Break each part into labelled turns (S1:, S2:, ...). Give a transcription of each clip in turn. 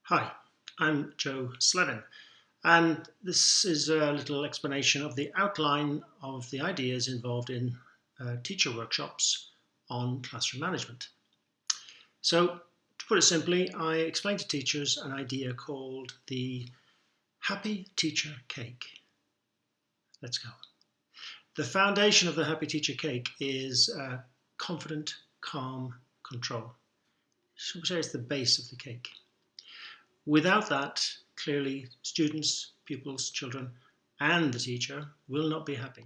S1: Hi, I'm Joe Slevin, and this is a little explanation of the outline of the ideas involved in teacher workshops on classroom management. So, to put it simply, I explain to teachers an idea called the Happy Teacher Cake. Let's go. The foundation of the Happy Teacher Cake is confident, calm control. Shall we say it's the base of the cake. Without that, clearly students, pupils, children, and the teacher will not be happy.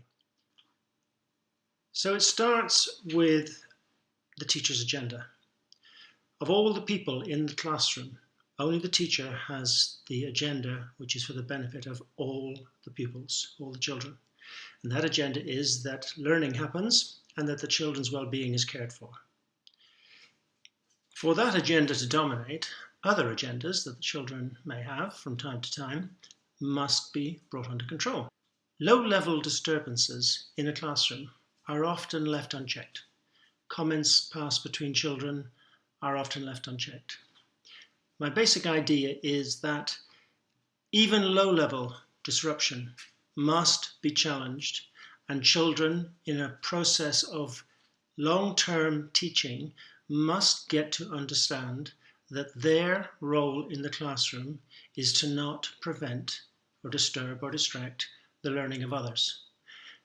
S1: So it starts with the teacher's agenda. Of all the people in the classroom, only the teacher has the agenda which is for the benefit of all the pupils, all the children. And that agenda is that learning happens and that the children's well-being is cared for. For that agenda to dominate, other agendas that the children may have from time to time must be brought under control. Low-level disturbances in a classroom are often left unchecked. Comments passed between children are often left unchecked. My basic idea is that even low-level disruption must be challenged, and children in a process of long-term teaching must get to understand that their role in the classroom is to not prevent or disturb or distract the learning of others.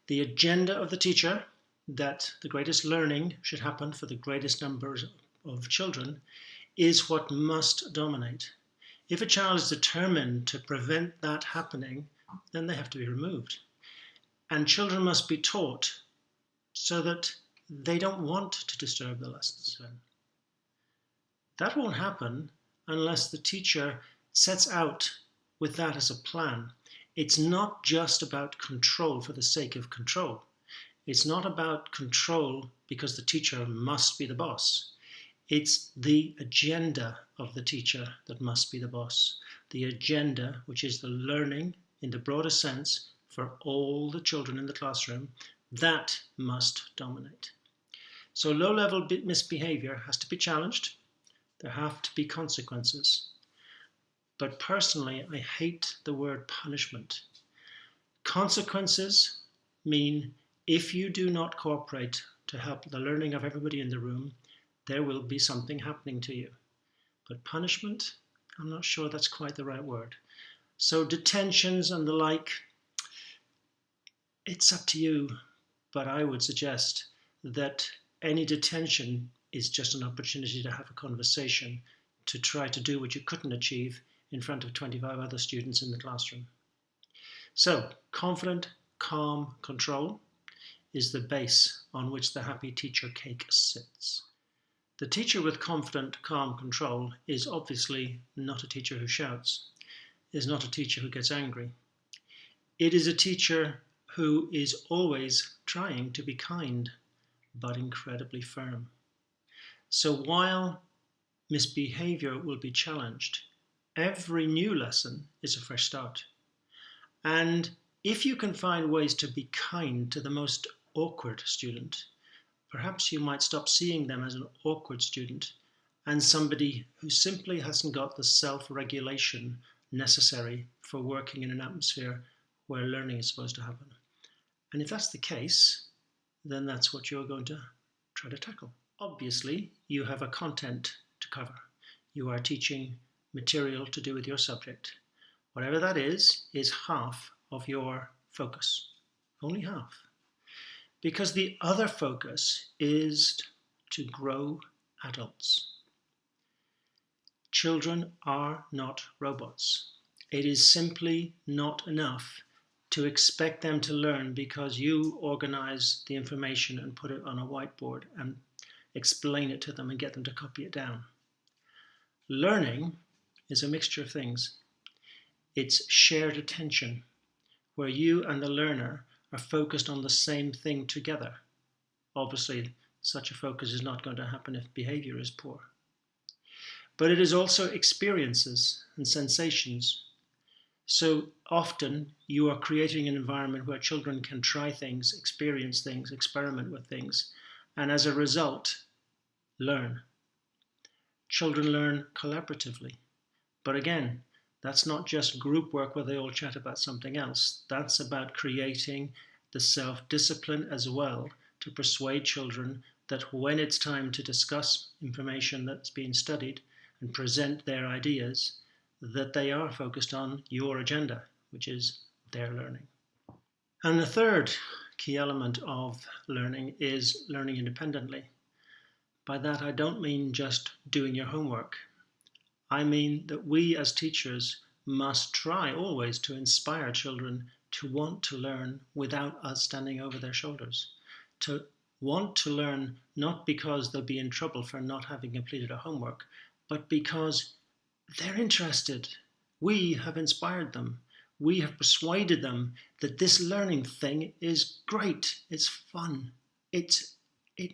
S1: The agenda of the teacher, that the greatest learning should happen for the greatest numbers of children, is what must dominate. If a child is determined to prevent that happening, then they have to be removed. And children must be taught so that they don't want to disturb the lessons. That won't happen unless the teacher sets out with that as a plan. It's not just about control for the sake of control. It's not about control because the teacher must be the boss. It's the agenda of the teacher that must be the boss. The agenda, which is the learning in the broader sense for all the children in the classroom, that must dominate. So low-level misbehavior has to be challenged. There have to be consequences. But personally, I hate the word punishment. Consequences mean if you do not cooperate to help the learning of everybody in the room, there will be something happening to you. But punishment, I'm not sure that's quite the right word. So detentions and the like, it's up to you. But I would suggest that any detention is just an opportunity to have a conversation, to try to do what you couldn't achieve in front of 25 other students in the classroom. So, confident, calm control is the base on which the Happy Teacher Cake sits. The teacher with confident, calm control is obviously not a teacher who shouts, is not a teacher who gets angry. It is a teacher who is always trying to be kind, but incredibly firm. So while misbehavior will be challenged, every new lesson is a fresh start. And if you can find ways to be kind to the most awkward student, perhaps you might stop seeing them as an awkward student and somebody who simply hasn't got the self-regulation necessary for working in an atmosphere where learning is supposed to happen. And if that's the case, then that's what you're going to try to tackle. Obviously, you have a content to cover. You are teaching material to do with your subject. Whatever that is half of your focus. Only half. Because the other focus is to grow adults. Children are not robots. It is simply not enough to expect them to learn because you organize the information and put it on a whiteboard and explain it to them and get them to copy it down. Learning is a mixture of things. It's shared attention, where you and the learner are focused on the same thing together. Obviously, such a focus is not going to happen if behavior is poor. But it is also experiences and sensations. So often you are creating an environment where children can try things, experience things, experiment with things, and as a result, learn. Children learn collaboratively, But again, that's not just group work where they all chat about something else. That's about creating the self-discipline as well to persuade children that when it's time to discuss information that's being studied and present their ideas, that they are focused on your agenda, which is their learning. And the third key element of learning is learning independently. By that, I don't mean just doing your homework. I mean that we as teachers must try always to inspire children to want to learn without us standing over their shoulders, to want to learn not because they'll be in trouble for not having completed a homework, but because they're interested. We have inspired them. We have persuaded them that this learning thing is great, it's fun, it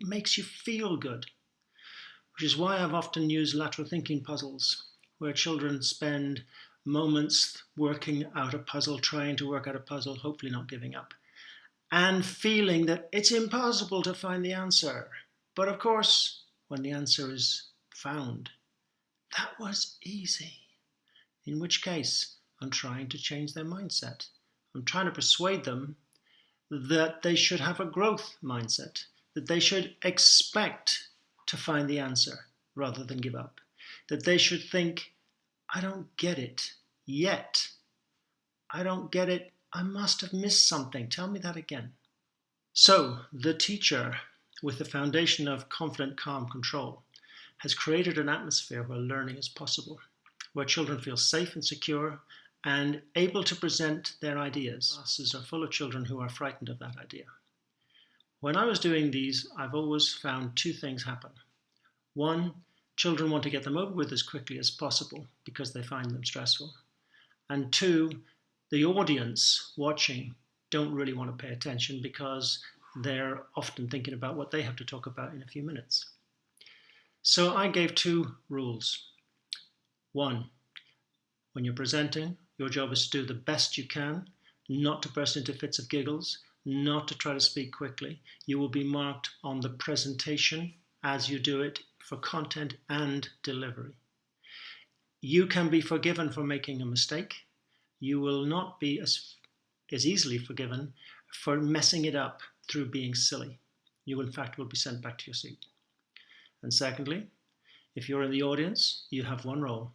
S1: makes you feel good. Which is why I've often used lateral thinking puzzles, where children spend moments working out a puzzle, trying to work out a puzzle, hopefully not giving up, and feeling that it's impossible to find the answer. But of course, when the answer is found, that was easy. In which case, I'm trying to change their mindset. I'm trying to persuade them that they should have a growth mindset, that they should expect to find the answer rather than give up, that they should think, I don't get it yet. I don't get it. I must have missed something. Tell me that again. So the teacher, with the foundation of confident, calm control, has created an atmosphere where learning is possible, where children feel safe and secure and able to present their ideas. Classes are full of children who are frightened of that idea. When I was doing these, I've always found two things happen. One, children want to get them over with as quickly as possible because they find them stressful. And two, the audience watching don't really want to pay attention because they're often thinking about what they have to talk about in a few minutes. So I gave two rules. One, when you're presenting, your job is to do the best you can, not to burst into fits of giggles, not to try to speak quickly. You will be marked on the presentation as you do it for content and delivery. You can be forgiven for making a mistake. You will not be as easily forgiven for messing it up through being silly. You, in fact, will be sent back to your seat. And secondly, if you're in the audience, you have one role.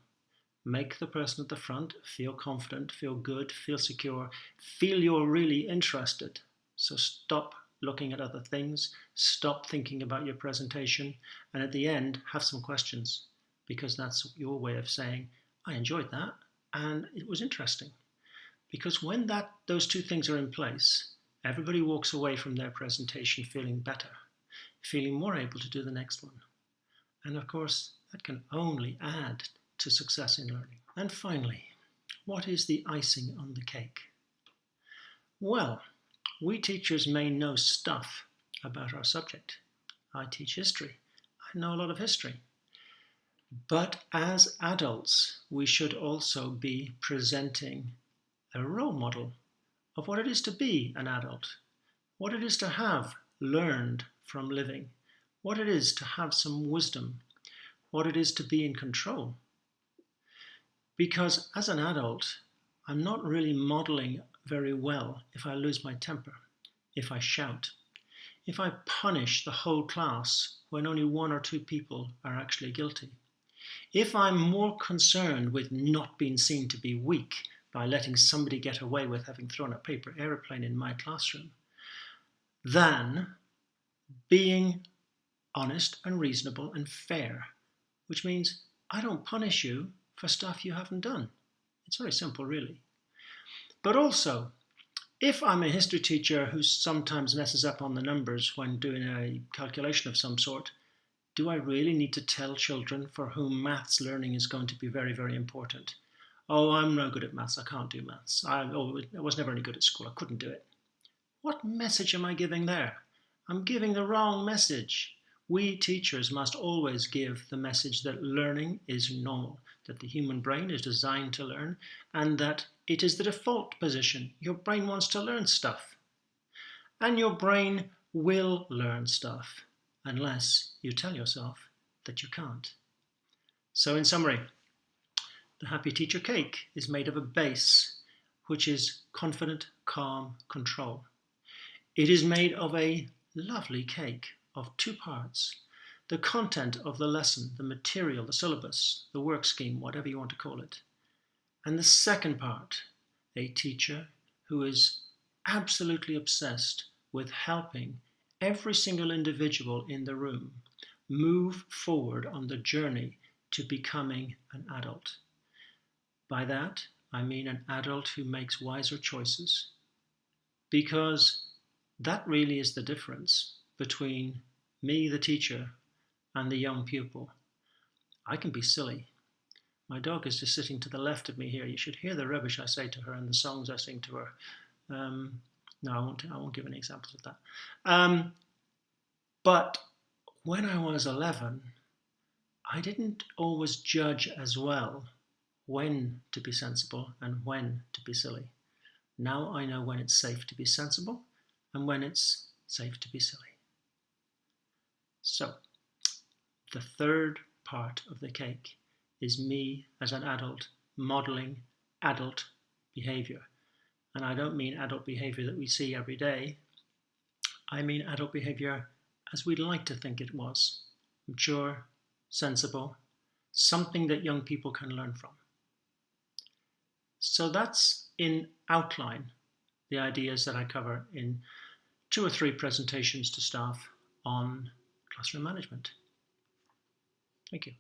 S1: Make the person at the front feel confident, feel good, feel secure, feel you're really interested. So stop looking at other things, stop thinking about your presentation, and at the end, have some questions, because that's your way of saying, I enjoyed that, and it was interesting. Because when those two things are in place, everybody walks away from their presentation feeling better, feeling more able to do the next one. And of course, that can only add to success in learning. And finally, what is the icing on the cake? Well, we teachers may know stuff about our subject. I teach history. I know a lot of history. But as adults, we should also be presenting a role model of what it is to be an adult, what it is to have learned from living, what it is to have some wisdom, what it is to be in control. Because as an adult, I'm not really modeling very well if I lose my temper, if I shout, if I punish the whole class when only one or two people are actually guilty, if I'm more concerned with not being seen to be weak by letting somebody get away with having thrown a paper aeroplane in my classroom, than being honest and reasonable and fair, which means I don't punish you for stuff you haven't done. It's very simple, really. But also, if I'm a history teacher who sometimes messes up on the numbers when doing a calculation of some sort, do I really need to tell children for whom maths learning is going to be very, very important? Oh, I'm no good at maths, I can't do maths. I was never any good at school, I couldn't do it. What message am I giving there? I'm giving the wrong message. We teachers must always give the message that learning is normal, that the human brain is designed to learn, and that it is the default position. Your brain wants to learn stuff. And your brain will learn stuff, unless you tell yourself that you can't. So in summary, The Happy Teacher cake is made of a base, which is confident, calm control. It is made of a lovely cake of 2 parts. The content of the lesson, the material, the syllabus, the work scheme, whatever you want to call it. And the second part, a teacher who is absolutely obsessed with helping every single individual in the room move forward on the journey to becoming an adult. By that, I mean an adult who makes wiser choices, because that really is the difference between me, the teacher, and the young pupil. I can be silly. My dog is just sitting to the left of me here. You should hear the rubbish I say to her and the songs I sing to her. No, I won't give any examples of that. But when I was 11, I didn't always judge as well when to be sensible and when to be silly. Now I know when it's safe to be sensible and when it's safe to be silly. So, the third part of the cake is me as an adult modeling adult behavior. And I don't mean adult behavior that we see every day. I mean adult behavior as we'd like to think it was. Mature, sensible, something that young people can learn from. So that's in outline the ideas that I cover in 2 or 3 presentations to staff on classroom management. Thank you.